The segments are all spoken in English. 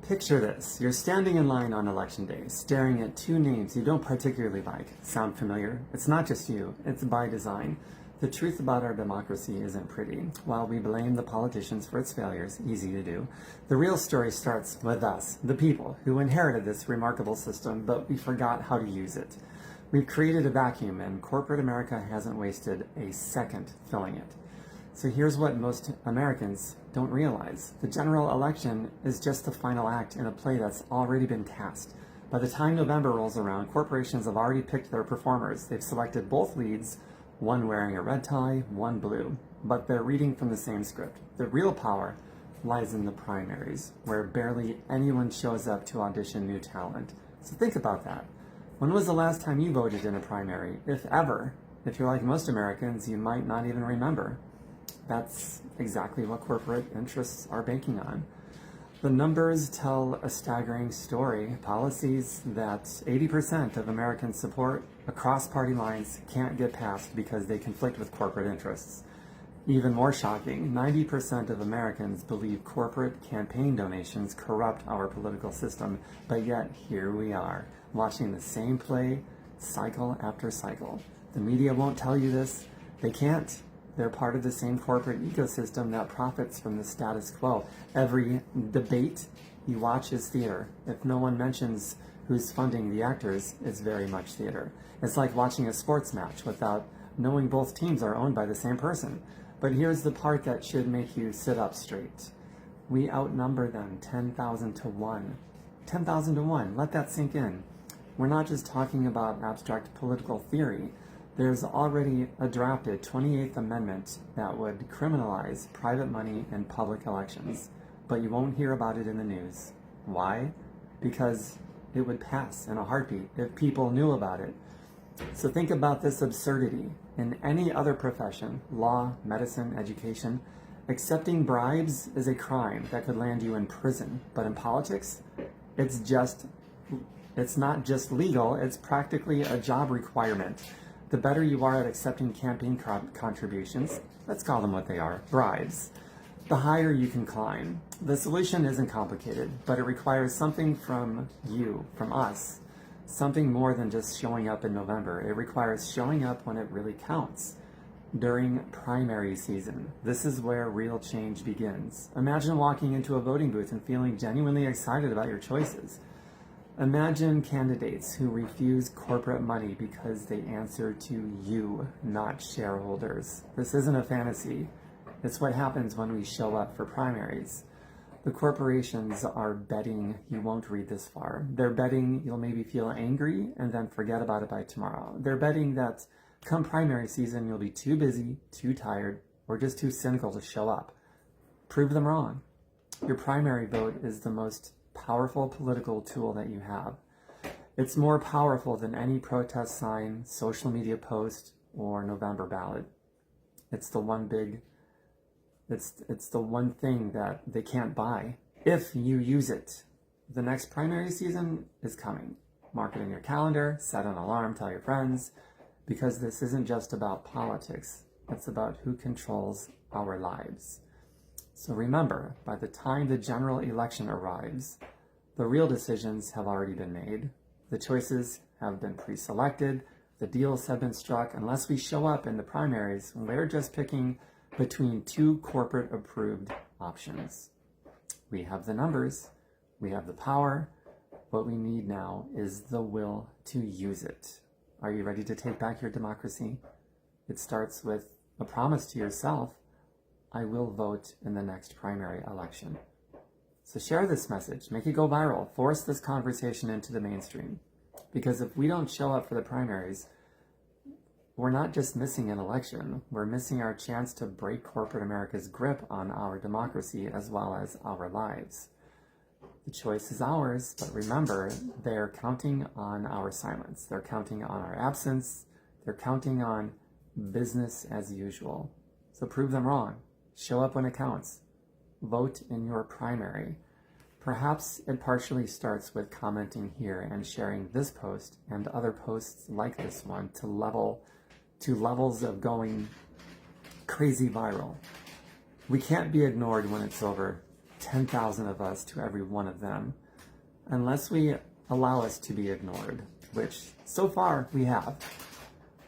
Picture this. You're standing in line on election day, staring at two names you don't particularly like. Sound familiar? It's not just you, it's by design. The truth about our democracy isn't pretty. While we blame the politicians for its failures, easy to do, the real story starts with us, the people, who inherited this remarkable system, but we forgot how to use it. We've created a vacuum, and corporate America hasn't wasted a second filling it. So here's what most Americans don't realize. The general election is just the final act in a play that's already been cast. By the time November rolls around, corporations have already picked their performers. They've selected both leads, one wearing a red tie, one blue, but they're reading from the same script. The real power lies in the primaries, where barely anyone shows up to audition new talent. So think about that. When was the last time you voted in a primary, if ever? If you're like most Americans, you might not even remember. That's exactly what corporate interests are banking on. The numbers tell a staggering story. Policies that 80% of Americans support across party lines can't get passed because they conflict with corporate interests. Even more shocking, 90% of Americans believe corporate campaign donations corrupt our political system, but yet here we are, watching the same play cycle after cycle. The media won't tell you this. They can't. They're part of the same corporate ecosystem that profits from the status quo. Every debate you watch is theater. If no one mentions who's funding the actors, it's very much theater. It's like watching a sports match without knowing both teams are owned by the same person. But here's the part that should make you sit up straight. We outnumber them 10,000 to 1. 10,000 to 1. Let that sink in. We're not just talking about abstract political theory. There's already a drafted 28th Amendment that would criminalize private money in public elections, but you won't hear about it in the news. Why? Because it would pass in a heartbeat if people knew about it. So think about this absurdity. In any other profession, law, medicine, education, accepting bribes is a crime that could land you in prison. But in politics, it's not just legal, it's practically a job requirement. The better you are at accepting campaign contributions, let's call them what they are, bribes, the higher you can climb. The solution isn't complicated, but it requires something from you, from us, something more than just showing up in November. It requires showing up when it really counts. During primary season, this is where real change begins. Imagine walking into a voting booth and feeling genuinely excited about your choices. Imagine candidates who refuse corporate money because they answer to you, not shareholders. This isn't a fantasy. It's what happens when we show up for primaries. The corporations are betting you won't read this far. They're betting you'll maybe feel angry and then forget about it by tomorrow. They're betting that come primary season, you'll be too busy, too tired, or just too cynical to show up. Prove them wrong. Your primary vote is the most powerful political tool that you have. It's more powerful than any protest sign, social media post, or November ballot. It's the one thing that they can't buy if you use it. The next primary season is coming. Mark it in your calendar, set an alarm, tell your friends, because this isn't just about politics. It's about who controls our lives. So remember, by the time the general election arrives, the real decisions have already been made. The choices have been pre-selected. The deals have been struck. Unless we show up in the primaries, we're just picking between two corporate-approved options. We have the numbers. We have the power. What we need now is the will to use it. Are you ready to take back your democracy? It starts with a promise to yourself. I will vote in the next primary election. So share this message, make it go viral, force this conversation into the mainstream. Because if we don't show up for the primaries, we're not just missing an election, we're missing our chance to break corporate America's grip on our democracy as well as our lives. The choice is ours, but remember, they're counting on our silence. They're counting on our absence. They're counting on business as usual. So prove them wrong. Show up when it counts. Vote in your primary. Perhaps it partially starts with commenting here and sharing this post and other posts like this one to levels of going crazy viral. We can't be ignored when it's over. 10,000 of us to every one of them, unless we allow us to be ignored, which so far we have.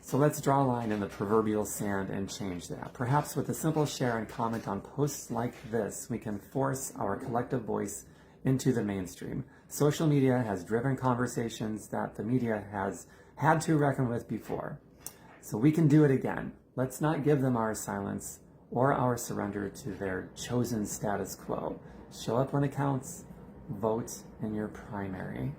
So let's draw a line in the proverbial sand and change that. Perhaps with a simple share and comment on posts like this, we can force our collective voice into the mainstream. Social media has driven conversations that the media has had to reckon with before. So we can do it again. Let's not give them our silence or our surrender to their chosen status quo. Show up when it counts. Vote in your primary.